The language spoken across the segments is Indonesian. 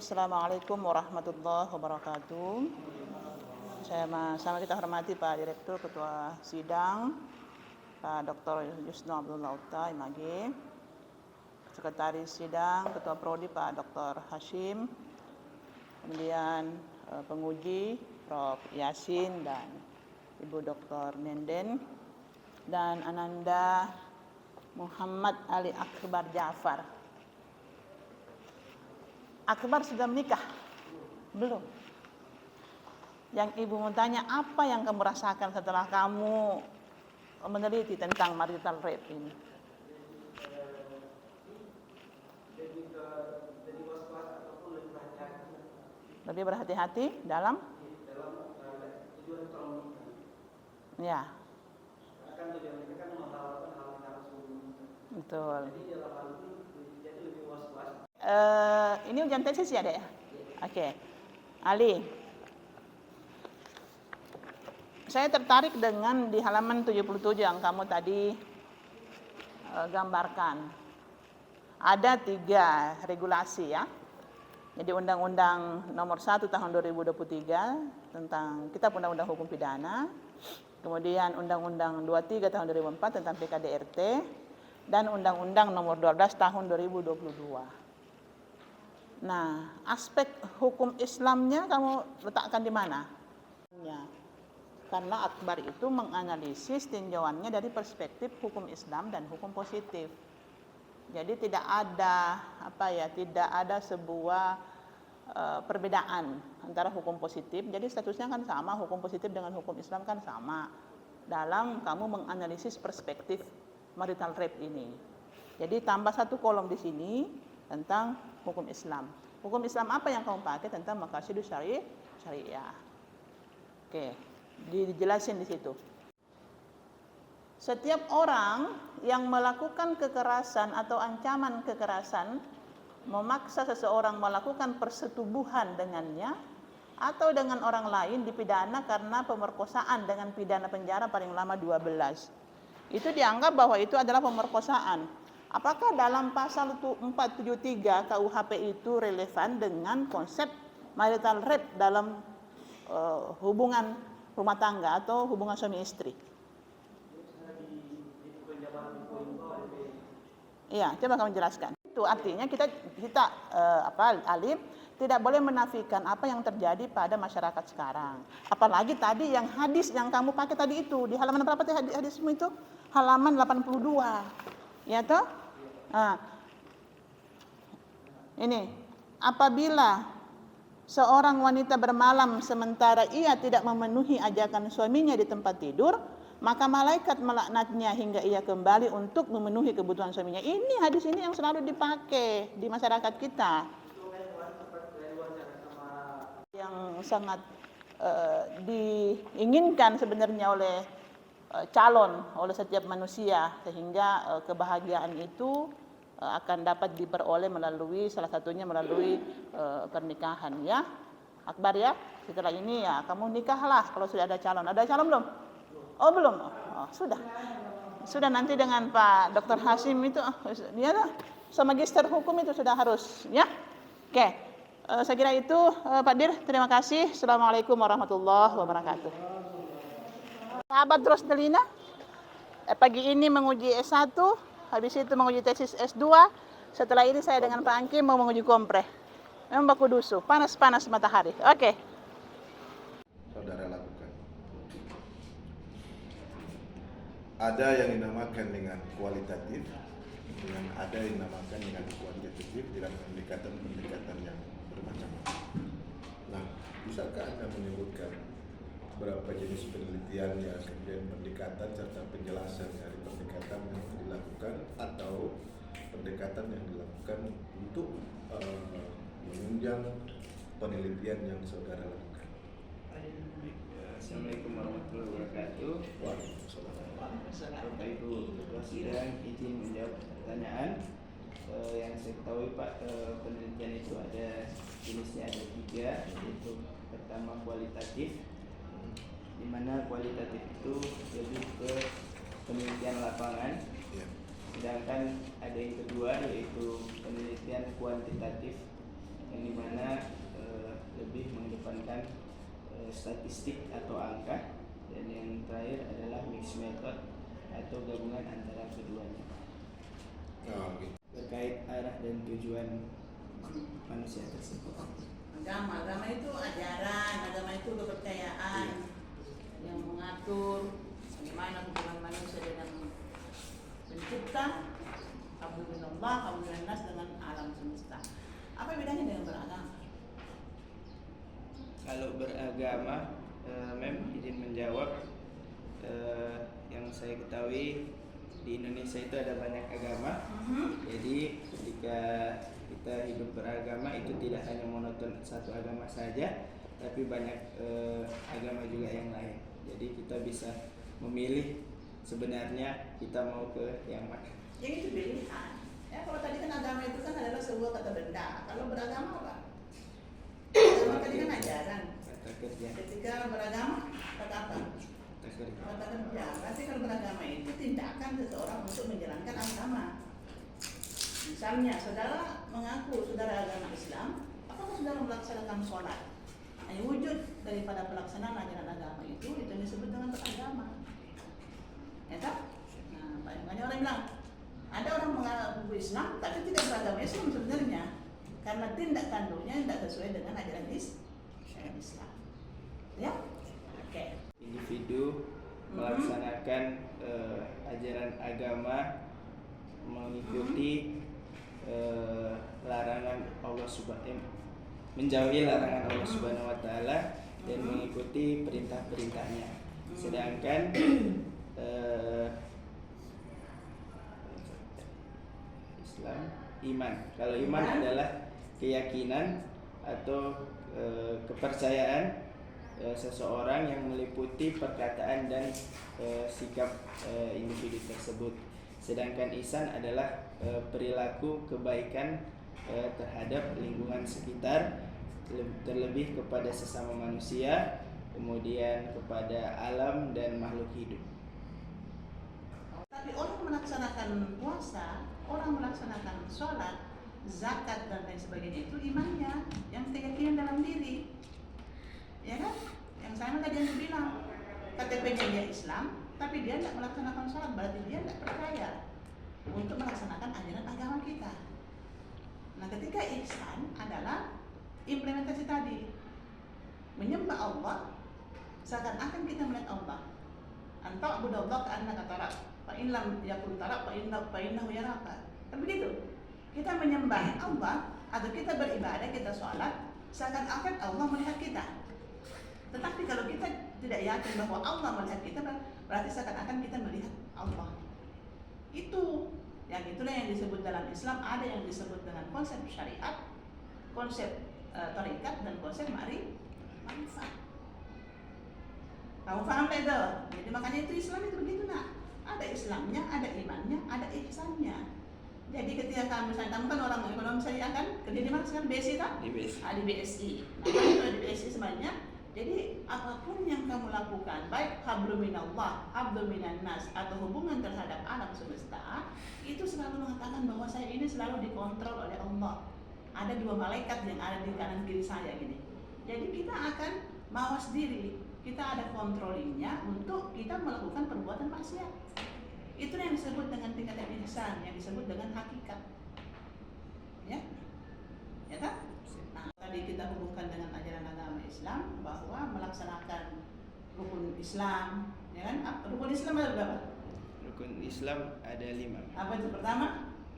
Assalamualaikum warahmatullahi wabarakatuh. Sama kita hormati Pak Direktur, Ketua Sidang, Pak Dr. Yusno Abdullah Uta, MAG, Sekretaris Sidang, Ketua Prodi Pak Dr. Hashim, kemudian penguji Prof. Yasin dan Ibu Dr. Nenden, dan Ananda Muhammad Ali Akbar Ja'far. Akbar sudah menikah? Belum. Yang ibu mau tanya, apa yang kamu rasakan setelah kamu meneliti tentang marital rape ini? Lebih berhati-hati dalam ya. Betul. Ini ujian tesis ya, Dek? Oke. Ali, saya tertarik dengan di halaman 77 yang kamu tadi gambarkan. Ada 3 regulasi ya. Jadi Undang-Undang Nomor 1 Tahun 2023 tentang Kitab Undang-Undang Hukum Pidana, kemudian Undang-Undang 23 Tahun 2004 tentang PKDRT, dan Undang-Undang Nomor 12 Tahun 2022. Nah, aspek hukum Islamnya kamu letakkan di mana? Karena Akbar itu menganalisis tinjauannya dari perspektif hukum Islam dan hukum positif. Jadi tidak ada sebuah perbedaan antara hukum positif. Jadi statusnya kan sama, hukum positif dengan hukum Islam kan sama dalam kamu menganalisis perspektif marital rape ini. Jadi tambah 1 kolom di sini tentang hukum Islam. Hukum Islam apa yang kamu pakai tentang maqasidus syariah. Oke, dijelasin di situ. Setiap orang yang melakukan kekerasan atau ancaman kekerasan, memaksa seseorang melakukan persetubuhan dengannya atau dengan orang lain dipidana karena pemerkosaan dengan pidana penjara paling lama 12. Itu dianggap bahwa itu adalah pemerkosaan. Apakah dalam pasal 473 KUHP itu relevan dengan konsep marital rape dalam hubungan rumah tangga atau hubungan suami istri? Iya, coba kamu jelaskan. Itu artinya kita alim tidak boleh menafikan apa yang terjadi pada masyarakat sekarang. Apalagi tadi yang hadis yang kamu pakai tadi itu di halaman berapa tadi hadismu itu? Halaman 82. Ya toh? Nah, ini apabila seorang wanita bermalam sementara ia tidak memenuhi ajakan suaminya di tempat tidur, maka malaikat melaknatnya hingga ia kembali untuk memenuhi kebutuhan suaminya. Ini hadis ini yang selalu dipakai di masyarakat kita. Yang sangat diinginkan sebenarnya oleh oleh setiap manusia, sehingga kebahagiaan itu akan dapat diperoleh salah satunya melalui pernikahan ya. Akbar ya, setelah ini ya kamu nikahlah kalau sudah ada calon. Ada calon belum? Oh belum. Oh, sudah nanti dengan Pak Dr. Hashim itu dia magister hukum itu sudah harus ya. Oke. Saya kira itu Pak Dir, terima kasih. Assalamualaikum warahmatullahi wabarakatuh. Sahabat Rosdelina, pagi ini menguji S1, habis itu menguji tesis S2. Setelah ini saya dengan Pak Angki mau menguji kompre. Memang baku dusu, panas-panas matahari. Oke. Saudara lakukan. Ada yang dinamakan dengan kualitatif, dan ada yang dinamakan dengan kuantitatif dalam pendekatan yang bermacam-macam. Nah, bisakah Anda menyebutkan berapa jenis penelitian yang kemudian pendekatan serta penjelasan dari pendekatan yang dilakukan atau pendekatan yang dilakukan untuk menunjang penelitian yang saudara lakukan? Assalamualaikum warahmatullahi wabarakatuh. Waalaikumsalam. Bapak Ibu Ketua Sidang, izin menjawab pertanyaan. Yang saya ketahui Pak, penelitian itu ada jenisnya ada 3, yaitu pertama kualitatif, di mana kualitatif itu lebih ke penelitian lapangan, sedangkan ada yang kedua yaitu penelitian kuantitatif, yang dimana lebih mengedepankan statistik atau angka, dan yang terakhir adalah mixed method atau gabungan antara keduanya. Oh, gitu. Terkait arah dan tujuan manusia tersebut. Agama itu ajaran, agama itu kepercayaan yang mengatur bagaimana hubungan manusia dengan pencipta, kabul minallah, kabul minannas, dengan alam semesta. Apa bedanya dengan beragama? Kalau beragama, Mem izin menjawab, yang saya ketahui di Indonesia itu ada banyak agama. Jadi ketika kita hidup beragama itu tidak hanya monoton satu agama saja, tapi banyak agama juga yang lain. Jadi kita bisa memilih sebenarnya kita mau ke yang mana. Yang itu pilihan. Ya, kalau tadi kan agama itu kan adalah sebuah kata benda. Kalau beragama apa? Agama tadi kan ajaran. Kata kerja. Ketika beragama, kata apa? Kata kerja. Kata kerja. Berarti kalau beragama itu tindakan seseorang untuk menjalankan agama. Misalnya, saudara mengaku saudara agama Islam, apakah saudara melaksanakan sholat? Nah, wujud daripada pelaksanaan ajaran agama itu disebut dengan beragama. Ya tak? Nah, banyak orang bilang, ada orang mengaku Islam tapi tidak beragama Islam sebenarnya, karena tindak tanduknya tidak sesuai dengan ajaran Islam. Ya? Oke. Individu melaksanakan ajaran agama, mengikuti larangan Allah menjauhi larangan Allah Subhanahu wa taala dan mengikuti perintah-perintahnya. Sedangkan Islam iman. Kalau iman adalah keyakinan atau kepercayaan seseorang yang meliputi perkataan dan sikap individu tersebut. Sedangkan ihsan adalah perilaku kebaikan terhadap lingkungan sekitar, terlebih kepada sesama manusia, kemudian kepada alam dan makhluk hidup. Tapi orang melaksanakan puasa, orang melaksanakan sholat, zakat dan lain sebagainya itu imannya, yang keyakinan dalam diri, ya kan? Yang saya tadi yang bilang KTP-nya dia Islam, tapi dia tidak melaksanakan sholat, berarti dia tidak percaya untuk melaksanakan ajaran agama kita. Nah, ketika ihsan adalah implementasi tadi, menyembah Allah seakan-akan kita melihat Allah. Anta budallah ka'annaka tarak, fa in lam yakun tarak fa innahu yaraka. Kan begitu. Kita menyembah Allah atau kita beribadah, kita sholat seakan-akan Allah melihat kita. Tetapi kalau kita tidak yakin bahwa Allah melihat kita, berarti seakan-akan kita melihat Allah. Itulah yang disebut dalam Islam, ada yang disebut dengan konsep syariat, konsep tarikat, dan konsep ma'rifat. Kamu paham tak itu? Jadi makanya itu Islam itu begitu nak. Ada Islamnya, ada imannya, ada ihsannya. Jadi ketika kamu kan orang ekonomi saya kan kerja di mana sekarang? BSI kan? Di BSI. Di BSI. Nah, kalau di BSI sebenarnya, jadi apapun yang kamu lakukan, baik hablum minallah, hablum minannas, atau hubungan terhadap alam semesta, itu selalu mengatakan bahwa saya ini selalu dikontrol oleh Allah. Ada dua malaikat yang ada di kanan kiri saya gini. Jadi kita akan mawas diri, kita ada kontrolingnya untuk kita melakukan perbuatan maksiat. Itu yang disebut dengan tingkat ihsan, yang disebut dengan hakikat. Ya? Ya kan? Nah, tadi kita hubungkan dengan ajaran agama Islam bahwa melaksanakan rukun Islam, ya kan? Rukun Islam ada berapa? Rukun Islam ada 5. Apa itu pertama?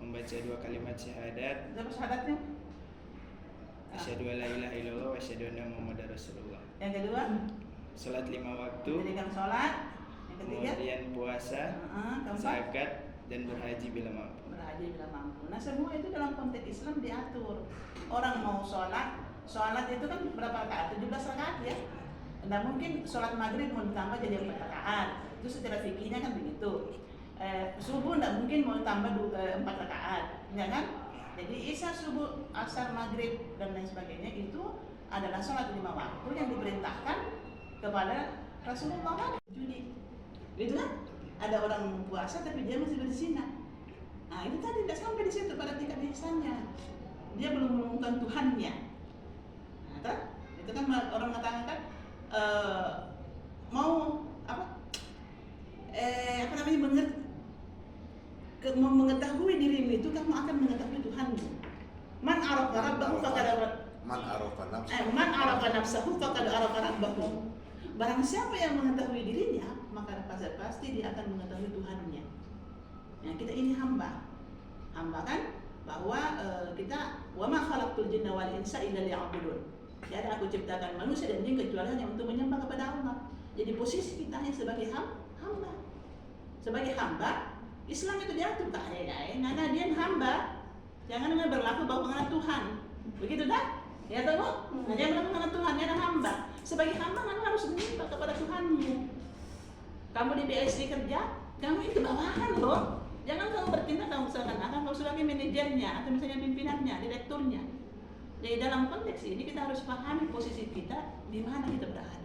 Membaca 2 kalimat syahadat. Berapa syahadatnya? Asyhadu an la ilaha illallah wa asyhadu anna Muhammadar Rasulullah. Yang kedua? Salat 5 waktu. Mendirikan sholat. Yang ketiga? Kemudian puasa, Keempat? zakat, dan berhaji bila mampu. Berhaji bila mampu. Nah, semua itu dalam konteks Islam diatur. Orang mau sholat itu kan berapa rakaat? 17 rakaat ya. Nah, mungkin sholat maghrib mau ditambah jadi 4 rakaat. Itu secara fikihnya kan begitu. Subuh tidak mungkin mau tambah 4 rakaat, ya kan? Jadi isya, subuh, asar, maghrib dan lain sebagainya itu adalah sholat 5 waktu yang diperintahkan kepada Rasulullah kan? Judi, gitu kan? Ada orang puasa tapi dia masih berzina. Nah, itu tadi tidak sampai di situ pada tingkat ihsannya. Dia belum menemukan Tuhannya. kan? Itu kan orang mengatakan kan mau apa? Apa namanya mengetahui dirimu itu kamu akan mengetahui Tuhanmu. Man arafa rabbahu faqad man arafa nafsahu faqad arafa rabbahu. Barang siapa yang mengetahui dirinya, maka pasti dia akan mengetahui Tuhannya. Ya, kita ini hamba kan, bahwa kita wa ma khalaqtul jinna wal insa illa liya'budun. Tiada aku ciptakan manusia dan jin kecuali hanya untuk menyembah kepada Allah. Jadi posisi kita hanya sebagai hamba. Sebagai hamba, Islam itu diatur tak karena dia hamba. Jangan berlaku bahwa mengenal Tuhan. Begitu dah? Ya tahu? Nah, jangan berlaku mengenal Tuhan, dia hamba. Sebagai hamba kamu harus menyembah kepada Tuhanmu. Kamu di BSD kerja, kamu itu bawahan loh. Jangan kamu bertindak kamu seakan-akan kamu sebagai manajernya atau misalnya pimpinannya, direkturnya. Jadi dalam konteks ini kita harus pahami posisi kita di mana kita berada.